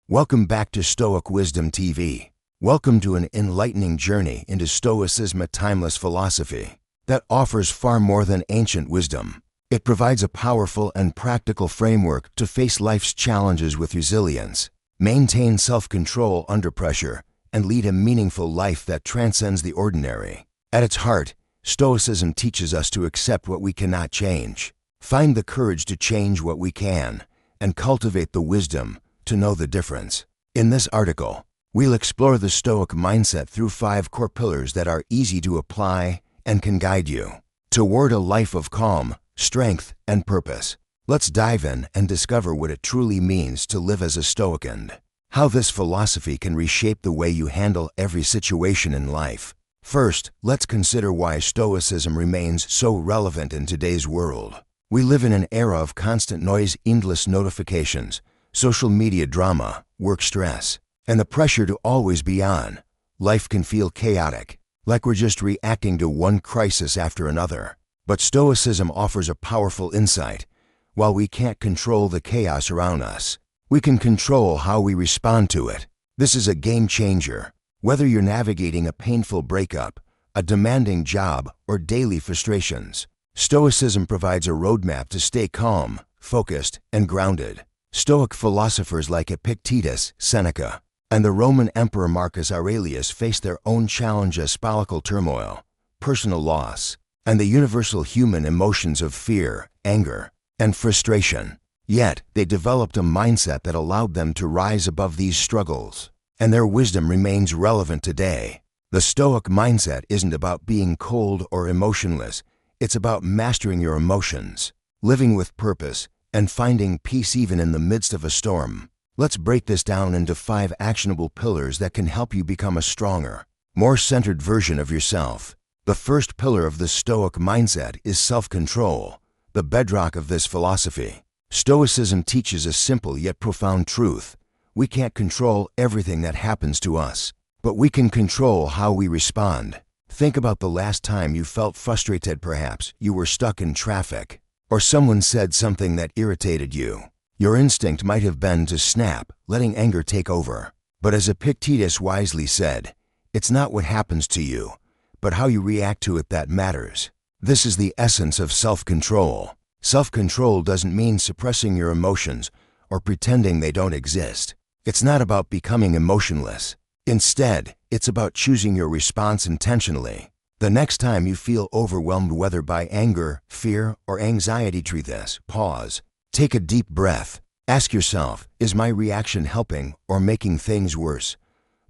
Welcome back to Stoic Wisdom TV. Welcome to an enlightening journey into Stoicism, a timeless philosophy that offers far more than ancient wisdom. It provides a powerful and practical framework to face life's challenges with resilience, maintain self-control under pressure, and lead a meaningful life that transcends the ordinary. At its heart, Stoicism teaches us to accept what we cannot change, find the courage to change what we can, and cultivate the wisdom to know the difference. In this article, we'll explore the Stoic mindset through 5 core pillars that are easy to apply and can guide you toward a life of calm, strength, and purpose. Let's dive in and discover what it truly means to live as a Stoic and how this philosophy can reshape the way you handle every situation in life. First, let's consider why Stoicism remains so relevant in today's world. We live in an era of constant noise, endless notifications, social media drama, work stress, and the pressure to always be on. Life can feel chaotic, like we're just reacting to one crisis after another. But Stoicism offers a powerful insight. While we can't control the chaos around us, we can control how we respond to it. This is a game changer. Whether you're navigating a painful breakup, a demanding job, or daily frustrations, Stoicism provides a roadmap to stay calm, focused, and grounded. Stoic philosophers like Epictetus, Seneca, and the Roman Emperor Marcus Aurelius faced their own challenges: political turmoil, personal loss, and the universal human emotions of fear, anger, and frustration. Yet, they developed a mindset that allowed them to rise above these struggles, and their wisdom remains relevant today. The Stoic mindset isn't about being cold or emotionless. It's about mastering your emotions, living with purpose, and finding peace even in the midst of a storm. Let's break this down into 5 actionable pillars that can help you become a stronger, more centered version of yourself. The first pillar of the Stoic mindset is self-control, the bedrock of this philosophy. Stoicism teaches a simple yet profound truth. We can't control everything that happens to us, but we can control how we respond. Think about the last time you felt frustrated. Perhaps you were stuck in traffic, or someone said something that irritated you. Your instinct might have been to snap, letting anger take over. But as Epictetus wisely said, it's not what happens to you, but how you react to it that matters. This is the essence of self-control. Self-control doesn't mean suppressing your emotions or pretending they don't exist. It's not about becoming emotionless. Instead, it's about choosing your response intentionally. The next time you feel overwhelmed, whether by anger, fear, or anxiety, treat this. Pause. Take a deep breath. Ask yourself, is my reaction helping or making things worse?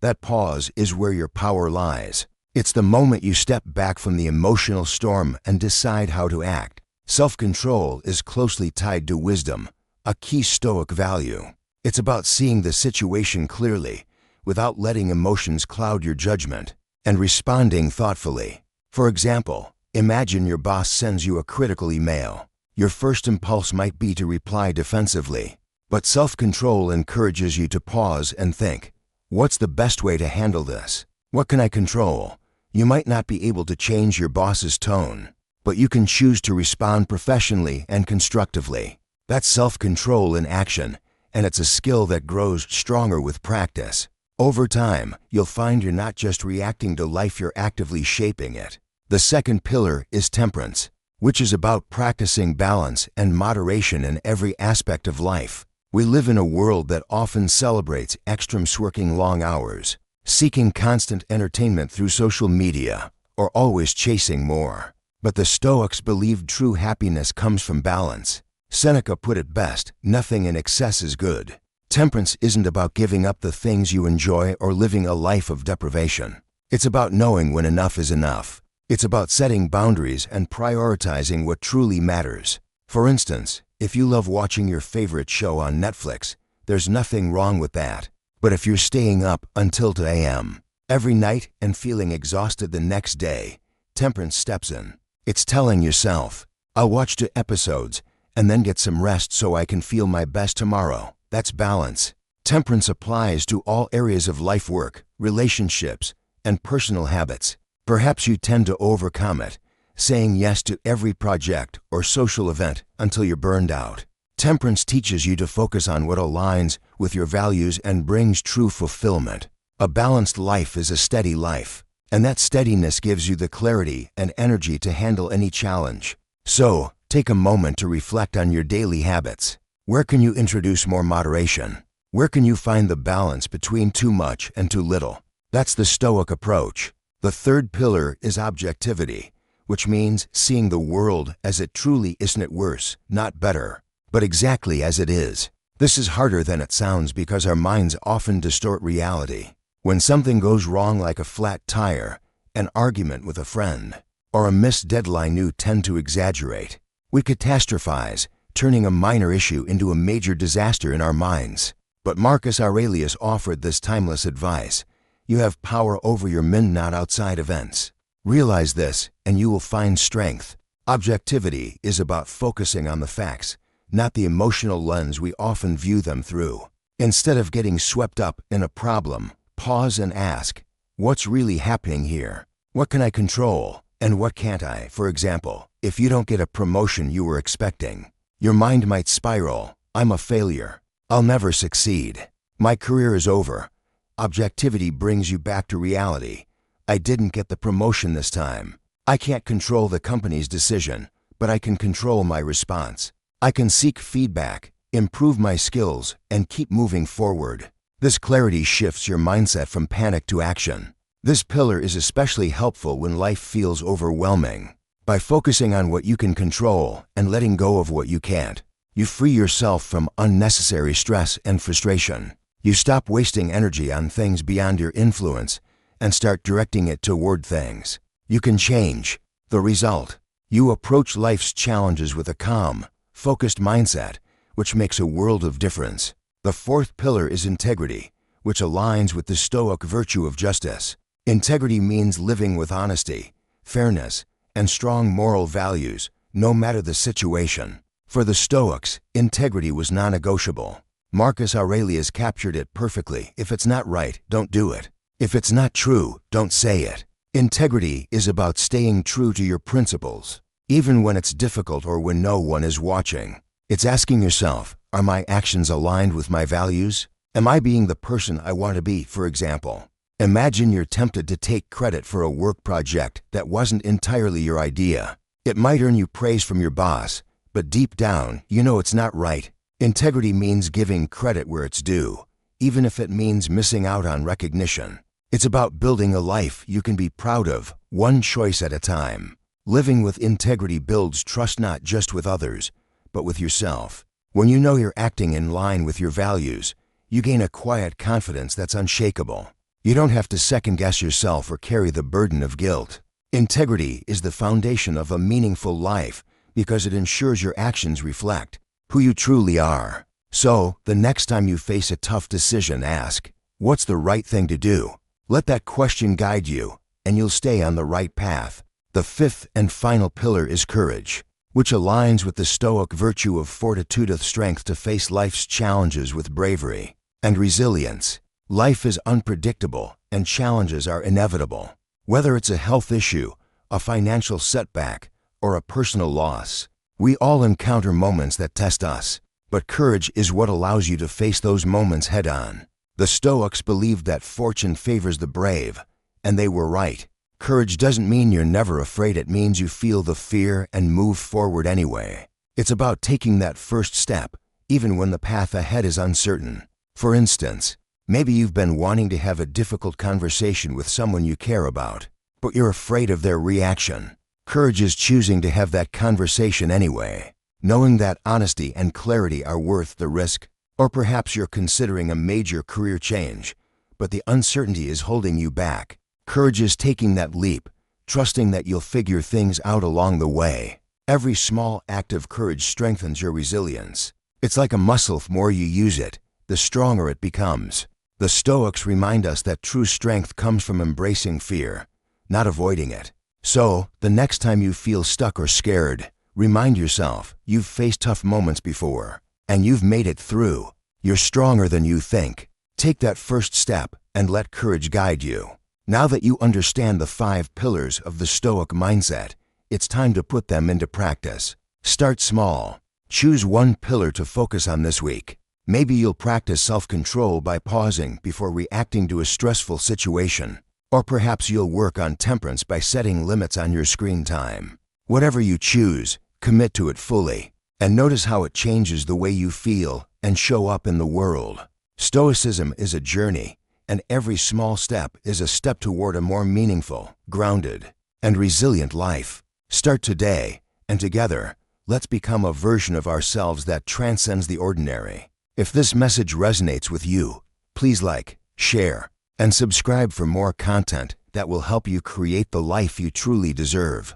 That pause is where your power lies. It's the moment you step back from the emotional storm and decide how to act. Self-control is closely tied to wisdom, a key Stoic value. It's about seeing the situation clearly, without letting emotions cloud your judgment, and responding thoughtfully. For example, imagine your boss sends you a critical email. Your first impulse might be to reply defensively, but self-control encourages you to pause and think, what's the best way to handle this? What can I control? You might not be able to change your boss's tone, but you can choose to respond professionally and constructively. That's self-control in action, and it's a skill that grows stronger with practice. Over time, you'll find you're not just reacting to life, you're actively shaping it. The second pillar is temperance, which is about practicing balance and moderation in every aspect of life. We live in a world that often celebrates extremes: working long hours, seeking constant entertainment through social media, or always chasing more. But the Stoics believed true happiness comes from balance. Seneca put it best, nothing in excess is good. Temperance isn't about giving up the things you enjoy or living a life of deprivation. It's about knowing when enough is enough. It's about setting boundaries and prioritizing what truly matters. For instance, if you love watching your favorite show on Netflix, there's nothing wrong with that. But if you're staying up until 2 a.m. every night and feeling exhausted the next day, temperance steps in. It's telling yourself, I'll watch 2 episodes and then get some rest so I can feel my best tomorrow. That's balance. Temperance applies to all areas of life: work, relationships, and personal habits. Perhaps you tend to overcome it, saying yes to every project or social event until you're burned out. Temperance teaches you to focus on what aligns with your values and brings true fulfillment. A balanced life is a steady life, and that steadiness gives you the clarity and energy to handle any challenge. So, take a moment to reflect on your daily habits. Where can you introduce more moderation? Where can you find the balance between too much and too little? That's the Stoic approach. The third pillar is objectivity, which means seeing the world as it truly isn't worse, not better, but exactly as it is. This is harder than it sounds because our minds often distort reality. When something goes wrong, like a flat tire, an argument with a friend, or a missed deadline, you tend to exaggerate. We catastrophize, turning a minor issue into a major disaster in our minds. But Marcus Aurelius offered this timeless advice: you have power over your mind, not outside events. Realize this, and you will find strength. Objectivity is about focusing on the facts, not the emotional lens we often view them through. Instead of getting swept up in a problem, pause and ask, what's really happening here? What can I control, and what can't I? For example, if you don't get a promotion you were expecting, your mind might spiral. I'm a failure. I'll never succeed. My career is over. Objectivity brings you back to reality. I didn't get the promotion this time. I can't control the company's decision, but I can control my response. I can seek feedback, improve my skills, and keep moving forward. This clarity shifts your mindset from panic to action. This pillar is especially helpful when life feels overwhelming. By focusing on what you can control and letting go of what you can't, you free yourself from unnecessary stress and frustration. You stop wasting energy on things beyond your influence and start directing it toward things you can change. The result: you approach life's challenges with a calm, focused mindset, which makes a world of difference. The fourth pillar is integrity, which aligns with the Stoic virtue of justice. Integrity means living with honesty, fairness, and strong moral values, no matter the situation. For the Stoics, integrity was non-negotiable. Marcus Aurelius captured it perfectly. If it's not right, don't do it. If it's not true, don't say it. Integrity is about staying true to your principles, even when it's difficult or when no one is watching. It's asking yourself, are my actions aligned with my values? Am I being the person I want to be? For example, imagine you're tempted to take credit for a work project that wasn't entirely your idea. It might earn you praise from your boss, but deep down, you know it's not right. Integrity means giving credit where it's due, even if it means missing out on recognition. It's about building a life you can be proud of, one choice at a time. Living with integrity builds trust, not just with others, but with yourself. When you know you're acting in line with your values, you gain a quiet confidence that's unshakable. You don't have to second-guess yourself or carry the burden of guilt. Integrity is the foundation of a meaningful life because it ensures your actions reflect who you truly are. So, the next time you face a tough decision, ask, what's the right thing to do? Let that question guide you, and you'll stay on the right path. The fifth and final pillar is courage, which aligns with the Stoic virtue of fortitude, of strength to face life's challenges with bravery and resilience. Life is unpredictable, and challenges are inevitable. Whether it's a health issue, a financial setback, or a personal loss, we all encounter moments that test us. But courage is what allows you to face those moments head-on. The Stoics believed that fortune favors the brave, and they were right. Courage doesn't mean you're never afraid. It means you feel the fear and move forward anyway. It's about taking that first step, even when the path ahead is uncertain. For instance, maybe you've been wanting to have a difficult conversation with someone you care about, but you're afraid of their reaction. Courage is choosing to have that conversation anyway, knowing that honesty and clarity are worth the risk. Or perhaps you're considering a major career change, but the uncertainty is holding you back. Courage is taking that leap, trusting that you'll figure things out along the way. Every small act of courage strengthens your resilience. It's like a muscle. The more you use it, the stronger it becomes. The Stoics remind us that true strength comes from embracing fear, not avoiding it. So, the next time you feel stuck or scared, remind yourself you've faced tough moments before, and you've made it through. You're stronger than you think. Take that first step and let courage guide you. Now that you understand the 5 pillars of the Stoic mindset, it's time to put them into practice. Start small. Choose one pillar to focus on this week. Maybe you'll practice self-control by pausing before reacting to a stressful situation. Or perhaps you'll work on temperance by setting limits on your screen time. Whatever you choose, commit to it fully, and notice how it changes the way you feel and show up in the world. Stoicism is a journey, and every small step is a step toward a more meaningful, grounded, and resilient life. Start today, and together, let's become a version of ourselves that transcends the ordinary. If this message resonates with you, please like, share, and subscribe for more content that will help you create the life you truly deserve.